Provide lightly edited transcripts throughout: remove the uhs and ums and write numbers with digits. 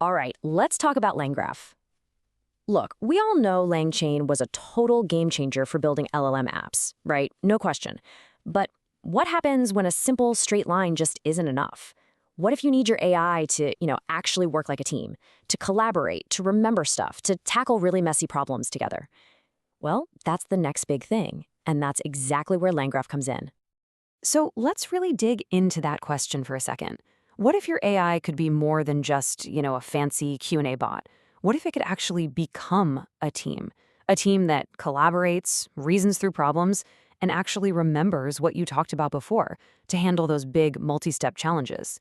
All right, let's talk about LangGraph. Look, we all know LangChain was a total game changer for building LLM apps, right? No question. But what happens when a simple straight line just isn't enough? What if you need your AI to, actually work like a team, to collaborate, to remember stuff, to tackle really messy problems together? Well, that's the next big thing, and that's exactly where LangGraph comes in. So let's really dig into that question for a second. What if your AI could be more than just, a fancy Q&A bot? What if it could actually become a team? A team that collaborates, reasons through problems, and actually remembers what you talked about before to handle those big multi-step challenges.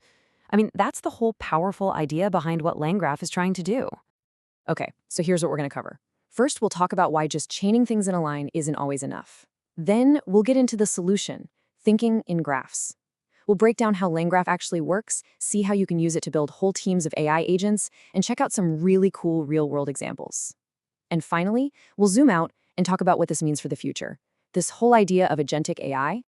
I mean, that's the whole powerful idea behind what LangGraph is trying to do. Okay, so here's what we're going to cover. First, we'll talk about why just chaining things in a line isn't always enough. Then, we'll get into the solution, thinking in graphs. We'll break down how LangGraph actually works, see how you can use it to build whole teams of AI agents, and check out some really cool real-world examples. And finally, we'll zoom out and talk about what this means for the future. This whole idea of agentic AI.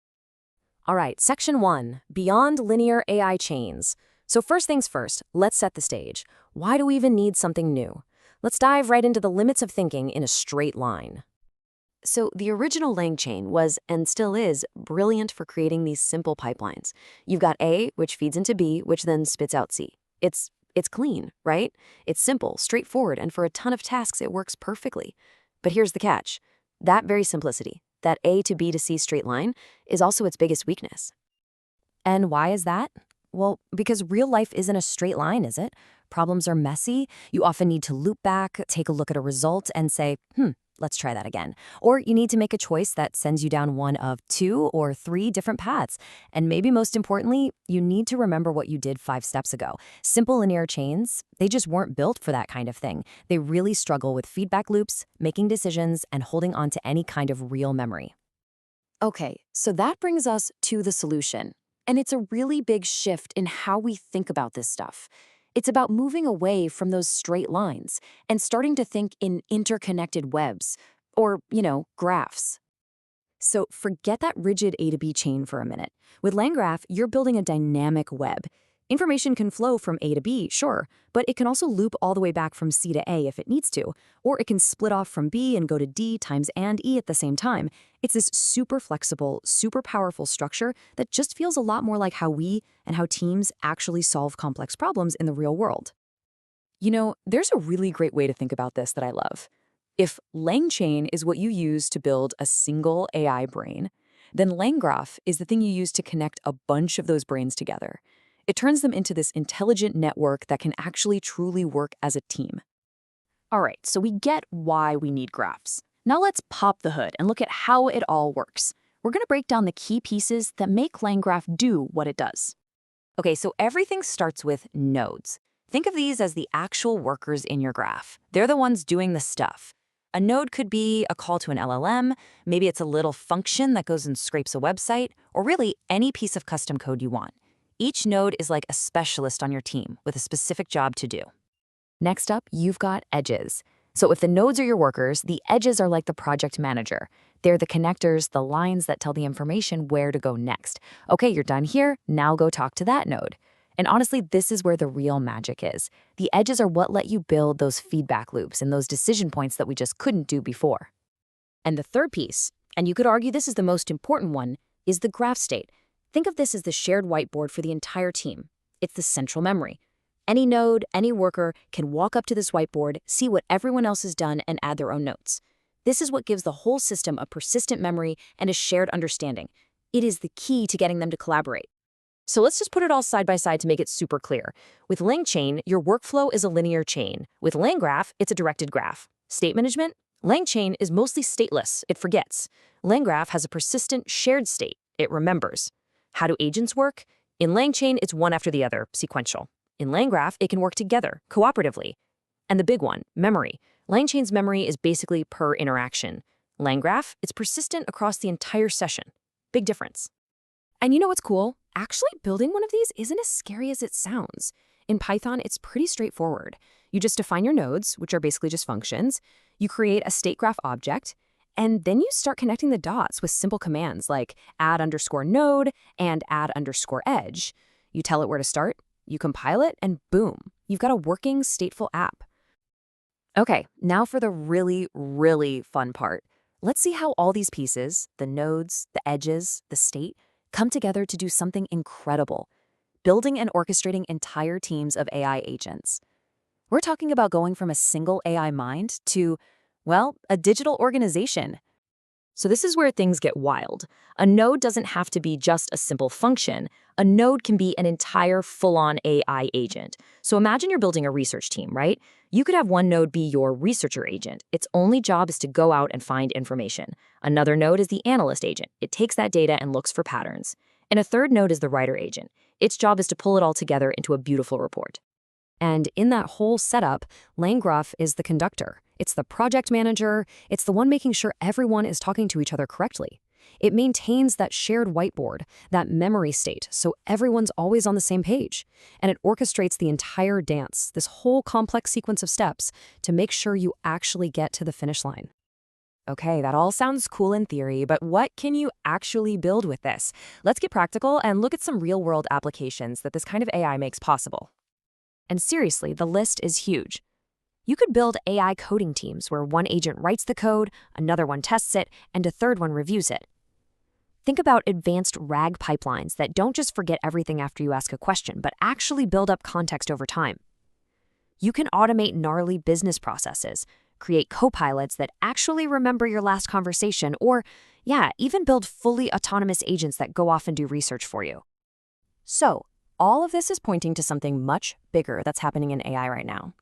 All right, section 1, Beyond Linear AI Chains. So first things first, let's set the stage. Why do we even need something new? Let's dive right into the limits of thinking in a straight line. So the original LangChain was, and still is, brilliant for creating these simple pipelines. You've got A, which feeds into B, which then spits out C. It's clean, right? It's simple, straightforward, and for a ton of tasks, it works perfectly. But here's the catch. That very simplicity, that A to B to C straight line, is also its biggest weakness. And why is that? Well, because real life isn't a straight line, is it? Problems are messy. You often need to loop back, take a look at a result, and say, let's try that again. Or you need to make a choice that sends you down one of 2 or 3 different paths. And maybe most importantly, you need to remember what you did 5 steps ago. Simple linear chains, they just weren't built for that kind of thing. They really struggle with feedback loops, making decisions, and holding on to any kind of real memory. Okay, so that brings us to the solution. And it's a really big shift in how we think about this stuff. It's about moving away from those straight lines and starting to think in interconnected webs, or, graphs. So forget that rigid A to B chain for a minute. With LangGraph, you're building a dynamic web. Information can flow from A to B, sure, but it can also loop all the way back from C to A if it needs to, or it can split off from B and go to D times and E at the same time. It's this super flexible, super powerful structure that just feels a lot more like how we and how teams actually solve complex problems in the real world. There's a really great way to think about this that I love. If LangChain is what you use to build a single AI brain, then LangGraph is the thing you use to connect a bunch of those brains together. It turns them into this intelligent network that can actually truly work as a team. All right, so we get why we need graphs. Now let's pop the hood and look at how it all works. We're going to break down the key pieces that make LangGraph do what it does. Okay, so everything starts with nodes. Think of these as the actual workers in your graph. They're the ones doing the stuff. A node could be a call to an LLM, maybe it's a little function that goes and scrapes a website, or really any piece of custom code you want. Each node is like a specialist on your team with a specific job to do. Next up, you've got edges. So if the nodes are your workers, the edges are like the project manager. They're the connectors, the lines that tell the information where to go next. Okay, you're done here, now go talk to that node. And honestly, this is where the real magic is. The edges are what let you build those feedback loops and those decision points that we just couldn't do before. And the third piece, and you could argue this is the most important one, is the graph state. Think of this as the shared whiteboard for the entire team. It's the central memory. Any node, any worker can walk up to this whiteboard, see what everyone else has done, and add their own notes. This is what gives the whole system a persistent memory and a shared understanding. It is the key to getting them to collaborate. So let's just put it all side by side to make it super clear. With LangChain, your workflow is a linear chain. With LangGraph, it's a directed graph. State management? LangChain is mostly stateless. It forgets. LangGraph has a persistent shared state. It remembers. How do agents work? In LangChain, it's one after the other, sequential. In LangGraph, it can work together, cooperatively. And the big one, memory. LangChain's memory is basically per interaction. LangGraph, it's persistent across the entire session. Big difference. And you know what's cool? Actually, building one of these isn't as scary as it sounds. In Python, it's pretty straightforward. You just define your nodes, which are basically just functions. You create a state graph object, and then you start connecting the dots with simple commands like add_node and add_edge. You tell it where to start, you compile it, and boom, You've got a working stateful app. Okay, now for the really, really fun part. Let's see how all these pieces, the nodes, the edges, the state, come together to do something incredible, building and orchestrating entire teams of AI agents. We're talking about going from a single AI mind to, well, a digital organization. So this is where things get wild. A node doesn't have to be just a simple function. A node can be an entire full-on AI agent. So imagine you're building a research team, right? You could have one node be your researcher agent. Its only job is to go out and find information. Another node is the analyst agent. It takes that data and looks for patterns. And a third node is the writer agent. Its job is to pull it all together into a beautiful report. And in that whole setup, LangGraph is the conductor. It's the project manager. It's the one making sure everyone is talking to each other correctly. It maintains that shared whiteboard, that memory state, so everyone's always on the same page. And it orchestrates the entire dance, this whole complex sequence of steps, to make sure you actually get to the finish line. Okay, that all sounds cool in theory, but what can you actually build with this? Let's get practical and look at some real-world applications that this kind of AI makes possible. And seriously, the list is huge. You could build AI coding teams where one agent writes the code, another one tests it, and a third one reviews it. Think about advanced RAG pipelines that don't just forget everything after you ask a question, but actually build up context over time. You can automate gnarly business processes, create copilots that actually remember your last conversation, or, even build fully autonomous agents that go off and do research for you. So, all of this is pointing to something much bigger that's happening in AI right now.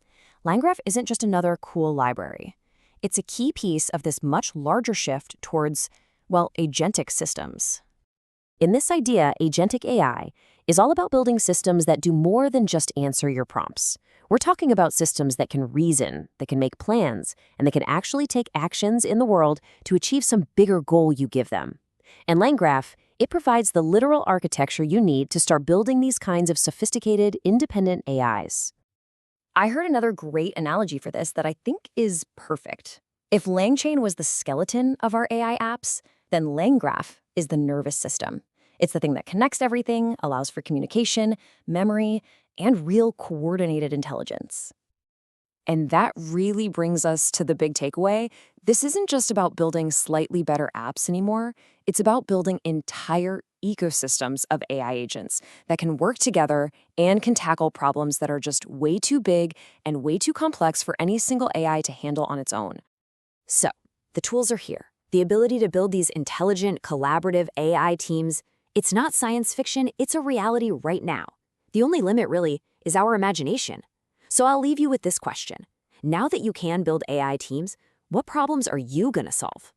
LangGraph isn't just another cool library. It's a key piece of this much larger shift towards, agentic systems. In this idea, agentic AI is all about building systems that do more than just answer your prompts. We're talking about systems that can reason, that can make plans, and that can actually take actions in the world to achieve some bigger goal you give them. And LangGraph, it provides the literal architecture you need to start building these kinds of sophisticated, independent AIs. I heard another great analogy for this that I think is perfect. If LangChain was the skeleton of our AI apps, then LangGraph is the nervous system. It's the thing that connects everything, allows for communication, memory, and real coordinated intelligence. And that really brings us to the big takeaway. This isn't just about building slightly better apps anymore. It's about building entire ecosystems of AI agents that can work together and can tackle problems that are just way too big and way too complex for any single AI to handle on its own. So, the tools are here. The ability to build these intelligent, collaborative AI teams, it's not science fiction, it's a reality right now. The only limit, really, is our imagination. So I'll leave you with this question. Now that you can build AI teams, what problems are you going to solve?